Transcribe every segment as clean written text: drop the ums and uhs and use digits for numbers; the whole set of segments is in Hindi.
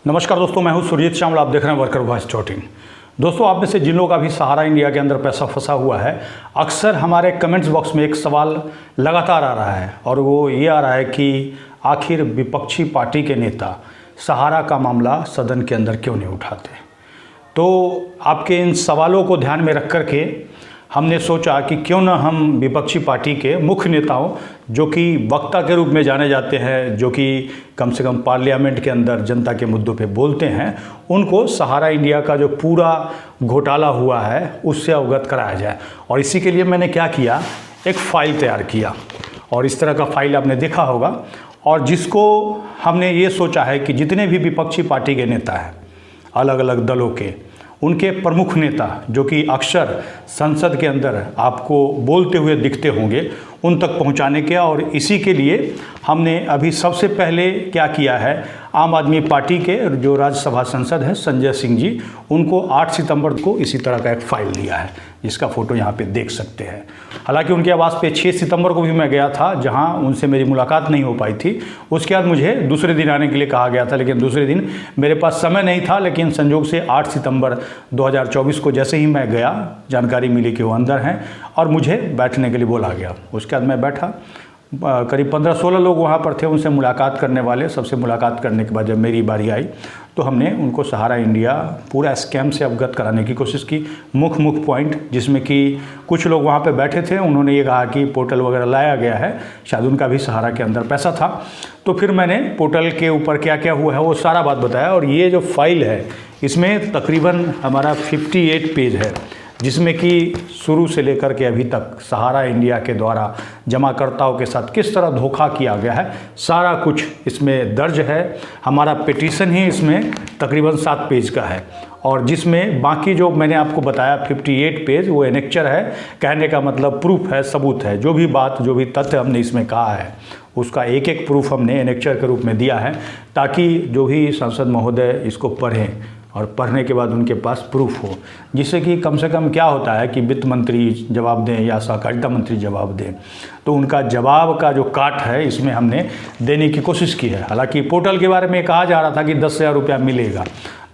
नमस्कार दोस्तों, मैं हूं सुरजीत श्यामल। आप देख रहे हैं वर्कर वॉइस चोटिंग। दोस्तों, आप में से जिन लोगों का भी सहारा इंडिया के अंदर पैसा फंसा हुआ है, अक्सर हमारे कमेंट्स बॉक्स में एक सवाल लगातार आ रहा है और वो ये आ रहा है कि आखिर विपक्षी पार्टी के नेता सहारा का मामला सदन के अंदर क्यों नहीं उठाते। तो आपके इन सवालों को ध्यान में रख कर के हमने सोचा कि क्यों न हम विपक्षी पार्टी के मुख्य नेताओं, जो कि वक्ता के रूप में जाने जाते हैं, जो कि कम से कम पार्लियामेंट के अंदर जनता के मुद्दों पे बोलते हैं, उनको सहारा इंडिया का जो पूरा घोटाला हुआ है उससे अवगत कराया जाए। और इसी के लिए मैंने क्या किया, एक फ़ाइल तैयार किया और इस तरह का फ़ाइल आपने देखा होगा, और जिसको हमने ये सोचा है कि जितने भी विपक्षी पार्टी के नेता हैं, अलग अलग दलों के, उनके प्रमुख नेता जो कि अक्सर संसद के अंदर आपको बोलते हुए दिखते होंगे, उन तक पहुंचाने के, और इसी के लिए हमने अभी सबसे पहले क्या किया है, आम आदमी पार्टी के जो राज्यसभा सांसद हैं संजय सिंह जी, उनको 8 सितंबर को इसी तरह का एक फ़ाइल दिया है, जिसका फ़ोटो यहाँ पे देख सकते हैं। हालांकि उनके आवास पे 6 सितंबर को भी मैं गया था, जहाँ उनसे मेरी मुलाकात नहीं हो पाई थी। उसके बाद मुझे दूसरे दिन आने के लिए कहा गया था, लेकिन दूसरे दिन मेरे पास समय नहीं था। लेकिन संयोग से 8 सितंबर 2024 को जैसे ही मैं गया, जानकारी मिली कि वो अंदर हैं और मुझे बैठने के लिए बोला गया। उसके बाद मैं बैठा, करीब 15-16 लोग वहाँ पर थे उनसे मुलाकात करने वाले। सबसे मुलाकात करने के बाद जब मेरी बारी आई तो हमने उनको सहारा इंडिया पूरा स्कैम से अवगत कराने की कोशिश की। मुख्य पॉइंट जिसमें कि कुछ लोग वहाँ पे बैठे थे, उन्होंने ये कहा कि पोर्टल वगैरह लाया गया है, शायद उनका भी सहारा के अंदर पैसा था। तो फिर मैंने पोर्टल के ऊपर क्या क्या हुआ है वो सारा बात बताया। और ये जो फाइल है, इसमें तकरीबन हमारा 58 पेज है, जिसमें कि शुरू से लेकर के अभी तक सहारा इंडिया के द्वारा जमाकर्ताओं के साथ किस तरह धोखा किया गया है, सारा कुछ इसमें दर्ज है। हमारा पिटीशन ही इसमें तकरीबन 7 पेज का है, और जिसमें बाकी जो मैंने आपको बताया 58 पेज वो एनेक्चर है। कहने का मतलब प्रूफ है, सबूत है। जो भी बात, जो भी तथ्य हमने इसमें कहा है, उसका एक एक प्रूफ हमने एनेक्चर के रूप में दिया है, ताकि जो भी सांसद महोदय इसको पढ़ें और पढ़ने के बाद उनके पास प्रूफ हो, जिससे कि कम से कम क्या होता है कि वित्त मंत्री जवाब दें या सहकारिता मंत्री जवाब दें, तो उनका जवाब का जो काट है इसमें हमने देने की कोशिश की है। हालांकि पोर्टल के बारे में कहा जा रहा था कि 10,000 रुपया मिलेगा,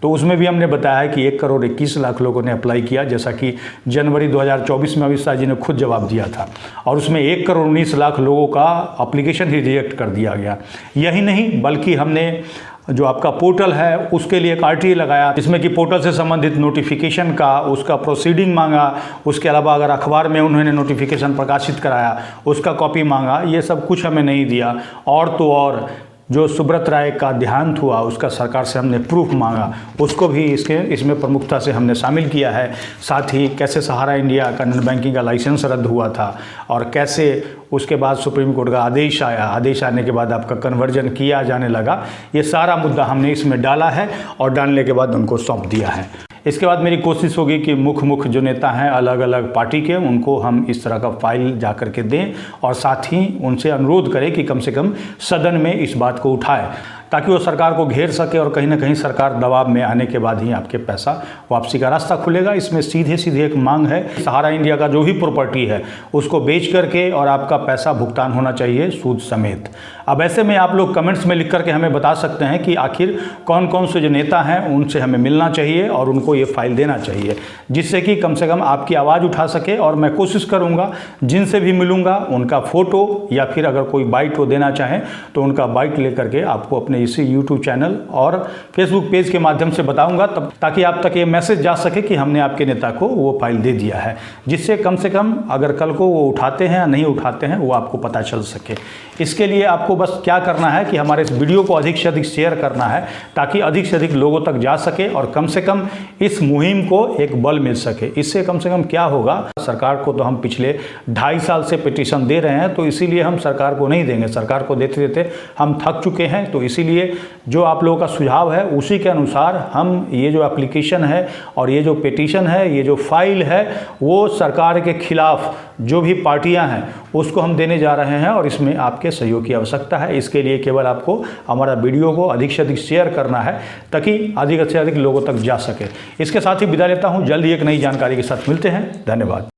तो उसमें भी हमने बताया है कि 1,21,00,000 लोगों ने अप्लाई किया, जैसा कि जनवरी 2024 में अमित शाह जी ने खुद जवाब दिया था, और उसमें 1,19,00,000 लोगों का अप्लीकेशन ही रिजेक्ट कर दिया गया। यही नहीं, बल्कि हमने जो आपका पोर्टल है उसके लिए एक RTA लगाया, जिसमें कि पोर्टल से संबंधित नोटिफिकेशन का, उसका प्रोसीडिंग मांगा। उसके अलावा अगर अखबार में उन्होंने नोटिफिकेशन प्रकाशित कराया, उसका कॉपी मांगा। ये सब कुछ हमें नहीं दिया। और तो और जो सुब्रत राय का देहांत हुआ, उसका सरकार से हमने प्रूफ मांगा, उसको भी इसमें प्रमुखता से हमने शामिल किया है। साथ ही कैसे सहारा इंडिया का नेट बैंकिंग का लाइसेंस रद्द हुआ था, और कैसे उसके बाद सुप्रीम कोर्ट का आदेश आया, आदेश आने के बाद आपका कन्वर्जन किया जाने लगा, ये सारा मुद्दा हमने इसमें डाला है और डालने के बाद उनको सौंप दिया है। इसके बाद मेरी कोशिश होगी कि मुख्य जो नेता हैं अलग अलग पार्टी के, उनको हम इस तरह का फाइल जा कर के दें, और साथ ही उनसे अनुरोध करें कि कम से कम सदन में इस बात को उठाएं, ताकि वो सरकार को घेर सके, और कहीं ना कहीं सरकार दबाव में आने के बाद ही आपके पैसा वापसी का रास्ता खुलेगा। इसमें सीधे सीधे एक मांग है, सहारा इंडिया का जो भी प्रॉपर्टी है उसको बेच करके और आपका पैसा भुगतान होना चाहिए सूद समेत। अब ऐसे में आप लोग कमेंट्स में लिख करके हमें बता सकते हैं कि आखिर कौन कौन से जो नेता हैं उनसे हमें मिलना चाहिए और उनको ये फाइल देना चाहिए, जिससे कि कम से कम आपकी आवाज़ उठा सके। और मैं कोशिश करूँगा जिनसे भी मिलूँगा उनका फ़ोटो, या फिर अगर कोई बाइट वो देना चाहें तो उनका बाइट लेकर के आपको अपने इसी YouTube चैनल और Facebook पेज के माध्यम से बताऊंगा, तब ताकि आप तक ये मैसेज जा सके कि हमने आपके नेता को वो फाइल दे दिया है, जिससे कम से कम अगर कल को वो उठाते हैं या नहीं उठाते हैं वो आपको पता चल सके। इसके लिए आपको बस क्या करना है कि हमारे इस वीडियो को अधिक से अधिक शेयर करना है, ताकि अधिक से अधिक लोगों तक जा सके और कम से कम इस मुहिम को एक बल मिल सके। इससे कम से कम क्या होगा, सरकार को तो हम पिछले 2.5 साल से पिटीशन दे रहे हैं, तो इसीलिए हम सरकार को नहीं देंगे। सरकार को देते देते हम थक चुके हैं। तो इसीलिए जो आप लोगों का सुझाव है उसी के अनुसार हम ये जो एप्लीकेशन है और ये जो पिटीशन है, ये जो फाइल है, वो सरकार के खिलाफ जो भी पार्टियां हैं उसको हम देने जा रहे हैं, और इसमें आपके सहयोग की आवश्यकता है। इसके लिए केवल आपको हमारा वीडियो को अधिक से अधिक शेयर करना है, ताकि अधिक से अधिक लोगों तक जा सके। इसके साथ ही विदा लेता हूं। जल्द ही एक नई जानकारी के साथ मिलते हैं। धन्यवाद।